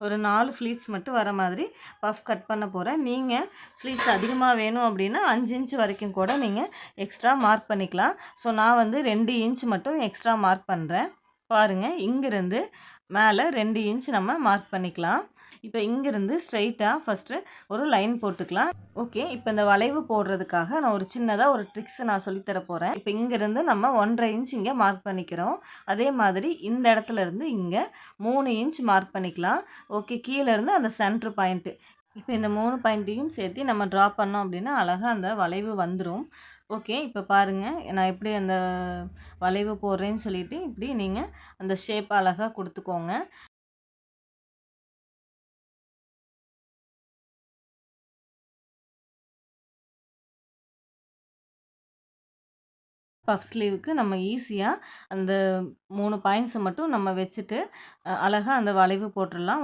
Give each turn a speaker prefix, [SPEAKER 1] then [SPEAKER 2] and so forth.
[SPEAKER 1] ஒரு 4 ஃப்ளீட்ஸ் மட்டும் வர மாதிரி பஃப் கட் பண்ண போகிறேன். நீங்கள் ஃப்ளீட்ஸ் அதிகமாக வேணும் அப்படின்னா 5 இன்ச் வரைக்கும் கூட நீங்கள் எக்ஸ்ட்ரா மார்க் பண்ணிக்கலாம். ஸோ நான் வந்து 2 இன்ச் மட்டும் எக்ஸ்ட்ரா மார்க் பண்ணுறேன். பாருங்கள், இங்கேருந்து மேலே 2 இன்ச் நம்ம மார்க் பண்ணிக்கலாம். இப்போ இங்கேருந்து ஸ்ட்ரைட்டாக ஃபஸ்ட்டு ஒரு லைன் போட்டுக்கலாம். ஓகே, இப்போ இந்த வளைவு போடுறதுக்காக நான் ஒரு சின்னதாக ஒரு ட்ரிக்ஸ் நான் சொல்லித்தர போகிறேன். இப்போ இங்கேருந்து நம்ம 1.5 இன்ச் இங்கே மார்க் பண்ணிக்கிறோம். அதே மாதிரி இந்த இடத்துல இருந்து இங்கே 3 இன்ச் மார்க் பண்ணிக்கலாம். ஓகே, கீழேருந்து அந்த சென்ட்ரு பாயிண்ட்டு. இப்போ இந்த 3 பாயிண்ட்டையும் சேர்த்து நம்ம ட்ரா பண்ணோம் அப்படின்னா அழகாக அந்த வளைவு வந்துடும். ஓகே, இப்போ பாருங்கள் நான் எப்படி அந்த வளைவு போடுறேன்னு சொல்லிவிட்டு இப்படி நீங்கள் அந்த ஷேப் அழகாக கொடுத்துக்கோங்க. பஃப் ஸ்லீவுக்கு நம்ம ஈஸியாக அந்த 3 பாயிண்ட்ஸை மட்டும் நம்ம வச்சுட்டு அழகாக அந்த வளைவு போட்டுடலாம்.